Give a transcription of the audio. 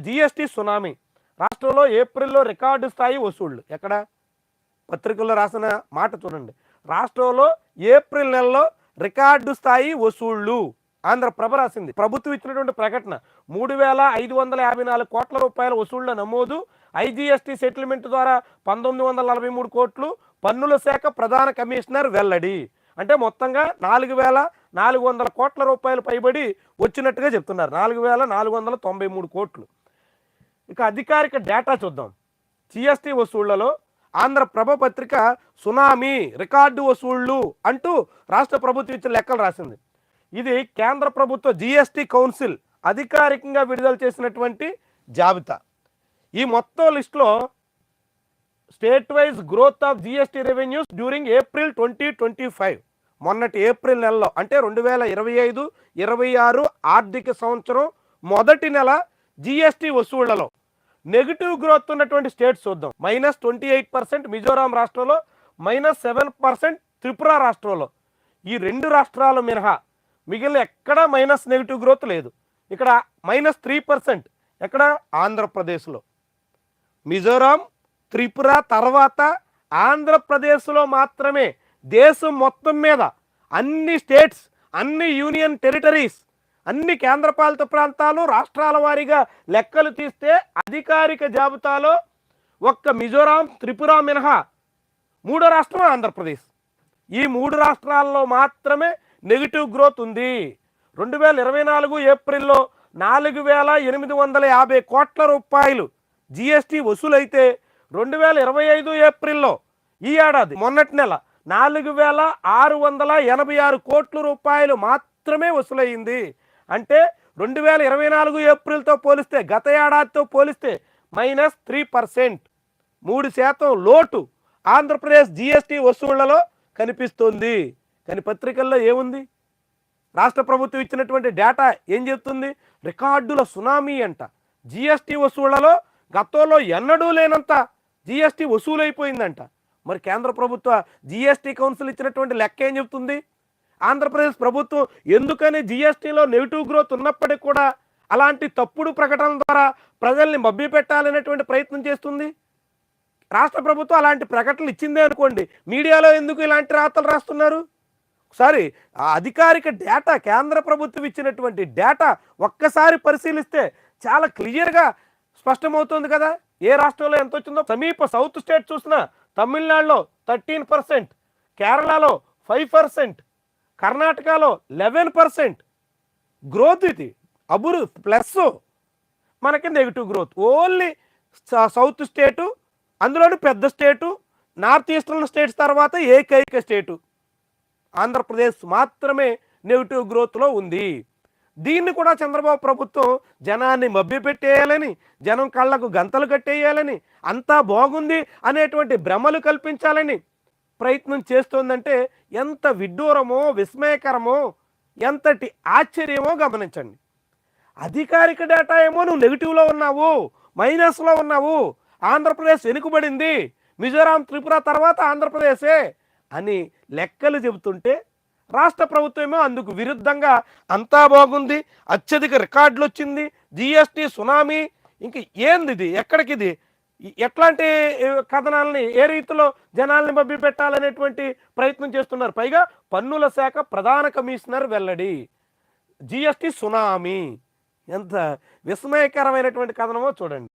GST tsunami. రాష్ట్రంలో ఏప్రిల్లో record స్థాయి వసూళ్లు. ఎక్కడ పత్రికల్లో రాసిన మాట చూడండి. రాష్ట్రంలో ఏప్రిల్ నెలలో రికార్డు స్థాయి వసూళ్లు. ఆంధ్రప్రభ రాసింది. ప్రభుత్వం ఇచ్చినటువంటి ప్రకటన 3,554 కోట్ల రూపాయల వసూళ్ల నమోదు. ఐజీఎస్టీ సెటిల్మెంట్ ద్వారా 1943 కోట్లు. పన్నుల శాఖ ప్రధాన కమిషనర్ వెల్లడి. అంటే మొత్తంగా 4,400 కోట్ల రూపాయలు పైబడి వచ్చినట్టుగా చెప్తున్నారు. 4,493 కోట్లు. ఇక అధికారిక డేటా చూద్దాం. జీఎస్టీ వసూళ్లలో ఆంధ్రప్రభ పత్రిక సునామీ రికార్డు వసూళ్లు అంటూ రాష్ట్ర ప్రభుత్వం ఇచ్చిన లెక్కలు రాసింది. ఇది కేంద్ర ప్రభుత్వ జీఎస్టీ కౌన్సిల్ అధికారికంగా విడుదల చేసినటువంటి జాబితా. ఈ మొత్తం లిస్టులో state wise growth of GST revenues during April 2025 మొన్నటి ఏప్రిల్ నెలలో అంటే 2025-26 ఆర్థిక సంవత్సరం మొదటి నెల జీఎస్టీ వసూళ్లలో నెగిటివ్ గ్రోత్ ఉన్నటువంటి స్టేట్స్ చూద్దాం. -28% మిజోరాం రాష్ట్రంలో, -7% త్రిపుర రాష్ట్రంలో. ఈ రెండు రాష్ట్రాలు మినహా మిగిలిన ఎక్కడ నెగిటివ్ గ్రోత్ లేదు. ఇక్కడ -3% ఎక్కడ ఆంధ్రప్రదేశ్లో. మిజోరాం, త్రిపుర తర్వాత ఆంధ్రప్రదేశ్లో మాత్రమే దేశం మొత్తం మీద అన్ని స్టేట్స్, అన్ని యూనియన్ టెరిటరీస్, అన్ని కేంద్రపాలిత ప్రాంతాలు రాష్ట్రాల వారీగా లెక్కలు తీస్తే అధికారిక జాబితాలో ఒక్క మిజోరాం, త్రిపుర మినహా మూడో రాష్ట్రం ఆంధ్రప్రదేశ్. ఈ మూడు రాష్ట్రాల్లో మాత్రమే నెగిటివ్ గ్రోత్ ఉంది. 2024 ఏప్రిల్లో 4,850 కోట్ల రూపాయలు జీఎస్టీ వసూలైతే 2025 ఏప్రిల్లో ఈ ఏడాది మొన్నటి నెల 4,686 కోట్ల రూపాయలు మాత్రమే వసూలయ్యింది. అంటే 2024 ఏప్రిల్తో పోలిస్తే, గత ఏడాదితో పోలిస్తే -3%, 3% లోటు ఆంధ్రప్రదేశ్ జీఎస్టీ వసూళ్లలో కనిపిస్తుంది. కానీ పత్రికల్లో ఏముంది? రాష్ట్ర ప్రభుత్వం ఇచ్చినటువంటి డేటా ఏం చెప్తుంది? రికార్డుల సునామీ అంట. జీఎస్టీ వసూళ్లలో గతంలో ఎన్నడూ లేనంత జీఎస్టీ వసూలైపోయిందంట. మరి కేంద్ర ప్రభుత్వ జీఎస్టీ కౌన్సిల్ ఇచ్చినటువంటి లెక్క ఏం చెప్తుంది? ఆంధ్రప్రదేశ్ ప్రభుత్వం ఎందుకని జీఎస్టీలో నెగిటివ్ గ్రోత్ ఉన్నప్పటికీ కూడా అలాంటి తప్పుడు ప్రకటనల ద్వారా ప్రజల్ని మభ్యపెట్టాలనేటువంటి ప్రయత్నం చేస్తుంది? రాష్ట్ర ప్రభుత్వం అలాంటి ప్రకటనలు ఇచ్చిందే అనుకోండి, మీడియాలో ఎందుకు ఇలాంటి రాతలు రాస్తున్నారు? ఒకసారి ఆ అధికారిక డేటా, కేంద్ర ప్రభుత్వం ఇచ్చినటువంటి డేటా ఒక్కసారి పరిశీలిస్తే చాలా క్లియర్గా స్పష్టమవుతుంది కదా ఏ రాష్ట్రంలో ఎంత వచ్చిందో. సమీప సౌత్ స్టేట్ చూసినా తమిళనాడులో 13%, కేరళలో 5%, కర్ణాటకలో 11% గ్రోత్. ఇది ప్లస్ మనకి నెగిటివ్ గ్రోత్. ఓన్లీ సౌత్ స్టేటు, అందులోని పెద్ద స్టేటు, నార్త్ ఈస్టర్న్ స్టేట్స్ తర్వాత ఏకైక స్టేటు ఆంధ్రప్రదేశ్ మాత్రమే నెగిటివ్ గ్రోత్లో ఉంది. దీన్ని కూడా చంద్రబాబు ప్రభుత్వం జనాన్ని మభ్యపెట్టేయాలని, జనం కళ్ళకు గంతలు కట్టేయాలని, అంతా బాగుంది అనేటువంటి భ్రమలు కల్పించాలని ప్రయత్నం చేస్తోందంటే ఎంత విడ్డూరమో, విస్మయకరమో, ఎంతటి ఆశ్చర్యమో గమనించండి. అధికారిక డేటా ఏమో నువ్వు నెగిటివ్లో ఉన్నావు, మైనస్లో ఉన్నావు, ఆంధ్రప్రదేశ్ వెనుకబడింది, మిజోరాం, త్రిపుర తర్వాత ఆంధ్రప్రదేశే అని లెక్కలు చెబుతుంటే రాష్ట్ర ప్రభుత్వమేమో అందుకు విరుద్ధంగా అంతా బాగుంది, అత్యధిక రికార్డులు వచ్చింది, జీఎస్టీ సునామీ. ఇంక ఏంది ఇది? ఎక్కడికి ఇది? ఎట్లాంటి కథనాలని, ఏ రీతిలో జనాల్ని మభ్యపెట్టాలనేటువంటి ప్రయత్నం చేస్తున్నారు? పైగా పన్నుల శాఖ ప్రధాన కమిషనర్ వెల్లడి, జీఎస్టీ సునామీ. ఎంత విస్మయకరమైనటువంటి కథనమో చూడండి.